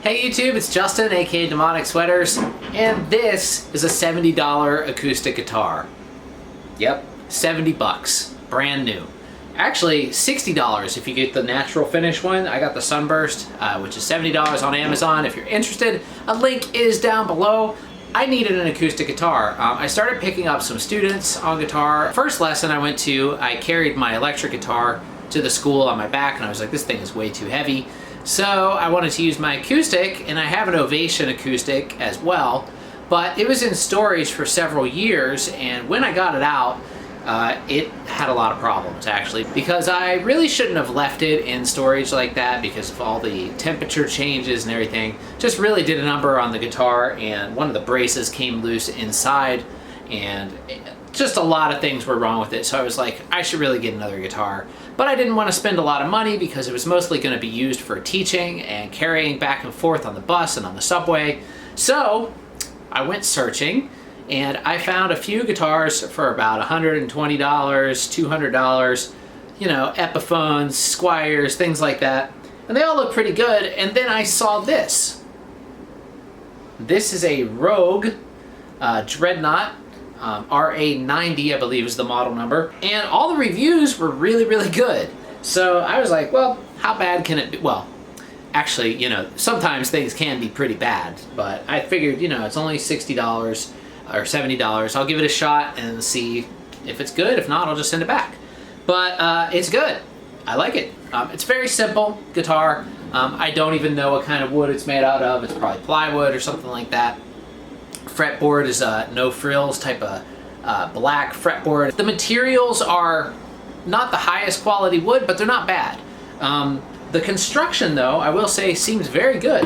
Hey YouTube, it's Justin, aka Demonic Sweaters, and this is a $70 acoustic guitar. Yep, 70 bucks, brand new. Actually, $60 if you get the natural finish one. I got the Sunburst, which is $70 on Amazon. If you're interested, a link is down below. I needed an acoustic guitar. I started picking up some students on guitar. First lesson I went to, I carried my electric guitar to the school on my back, and I was like, this thing is way too heavy. So I wanted to use my acoustic, and I have an Ovation acoustic as well, but it was in storage for several years, and when I got it out, it had a lot of problems actually, because I really shouldn't have left it in storage like that because of all the temperature changes and everything. Just really did a number on the guitar, and one of the braces came loose inside, and just a lot of things were wrong with it. So I was like, I should really get another guitar. But I didn't want to spend a lot of money because it was mostly going to be used for teaching and carrying back and forth on the bus and on the subway. So I went searching, and I found a few guitars for about $120, $200, you know, Epiphones, Squires, things like that. And they all look pretty good. And then I saw this. This is a Rogue Dreadnought. RA-090, I believe is the model number, and all the reviews were really, really good. So I was like, well, how bad can it be? Well, actually, you know, sometimes things can be pretty bad, but I figured, you know, it's only $60 or $70. I'll give it a shot and see if it's good. If not, I'll just send it back. But it's good. I like it. It's very simple guitar. I don't even know what kind of wood it's made out of. It's probably plywood or something like that. Fretboard is a no frills type of black fretboard. The materials are not the highest quality wood, but they're not bad. The construction, though, I will say, seems very good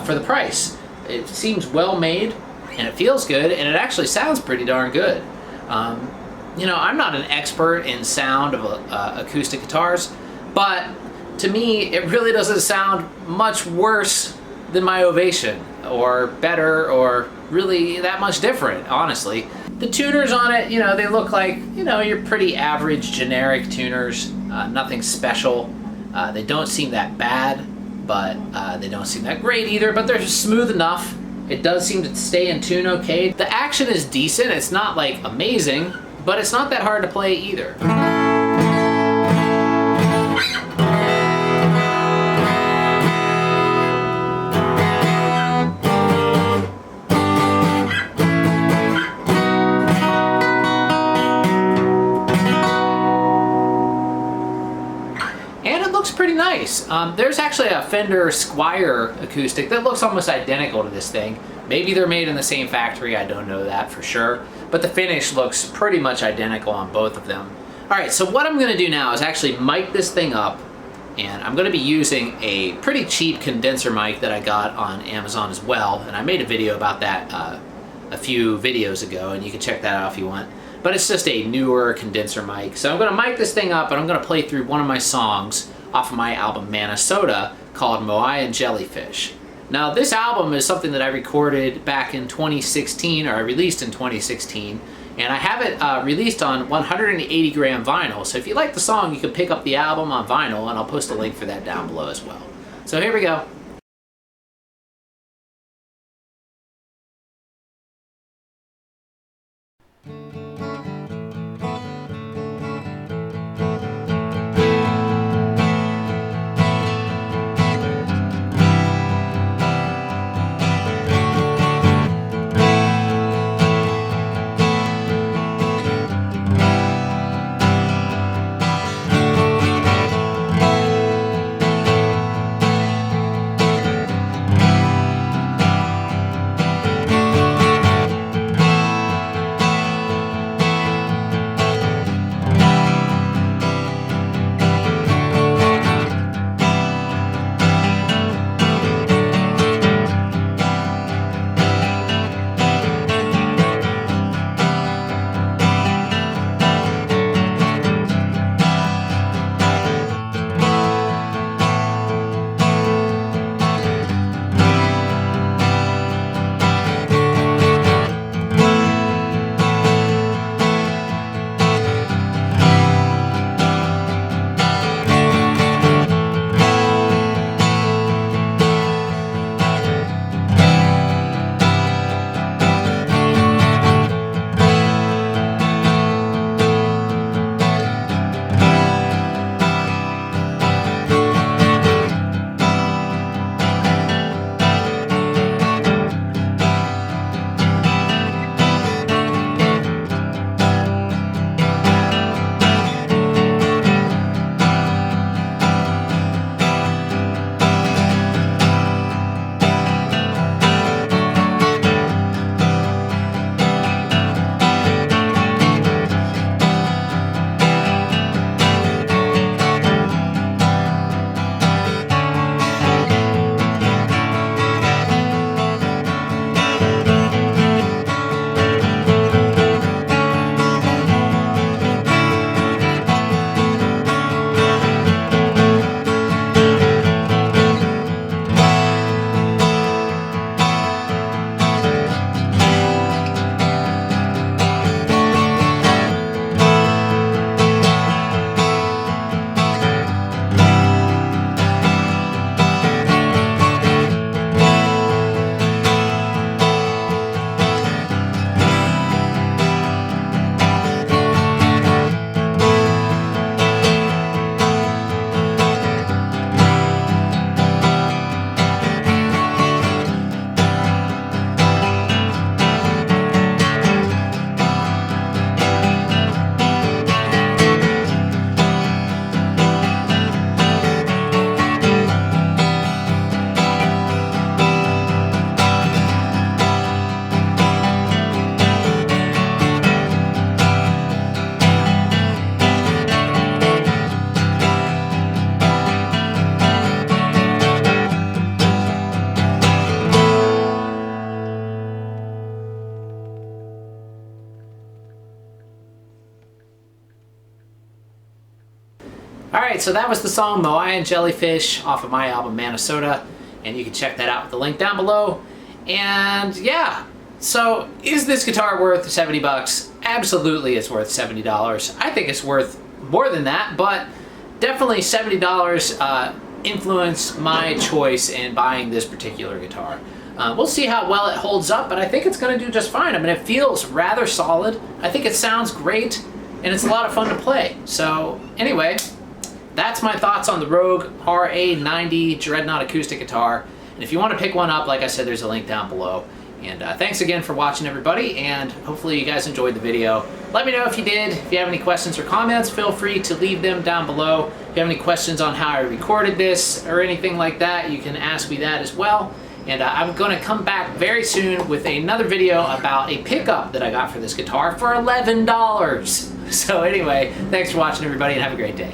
for the price. It seems well made, and it feels good, and it actually sounds pretty darn good. You know, I'm not an expert in sound of acoustic guitars, but to me, it really doesn't sound much worse than my Ovation, or better, or really that much different, honestly. The tuners on it, you know, they look like, you know, your pretty average generic tuners, nothing special. They don't seem that bad, but they don't seem that great either, but they're smooth enough. It does seem to stay in tune okay. The action is decent. It's not like amazing, but it's not that hard to play either. Pretty nice. There's actually a Fender Squire acoustic that looks almost identical to this thing. Maybe they're made in the same factory, I don't know that for sure, but the finish looks pretty much identical on both of them. Alright, so what I'm going to do now is actually mic this thing up, and I'm going to be using a pretty cheap condenser mic that I got on Amazon as well, and I made a video about that a few videos ago, and you can check that out if you want. But it's just a newer condenser mic. So I'm going to mic this thing up, and I'm going to play through one of my songs off of my album Manasota called Moai and Jellyfish. Now this album is something that I recorded back in 2016, or I released in 2016, and I have it released on 180 gram vinyl. So if you like the song, you can pick up the album on vinyl, and I'll post a link for that down below as well. So here we go. Alright, so that was the song Moai and Jellyfish off of my album Manasota, and you can check that out with the link down below. And yeah, so is this guitar worth 70 bucks? Absolutely it's worth $70. I think it's worth more than that, but definitely $70 influenced my choice in buying this particular guitar. We'll see how well it holds up, but I think it's going to do just fine. I mean, it feels rather solid. I think it sounds great, and it's a lot of fun to play. So anyway, that's my thoughts on the Rogue RA-090 Dreadnought acoustic guitar. And if you want to pick one up, like I said, there's a link down below. And thanks again for watching, everybody, and hopefully you guys enjoyed the video. Let me know if you did. If you have any questions or comments, feel free to leave them down below. If you have any questions on how I recorded this or anything like that, you can ask me that as well. And I'm going to come back very soon with another video about a pickup that I got for this guitar for $11. So anyway, thanks for watching, everybody, and have a great day.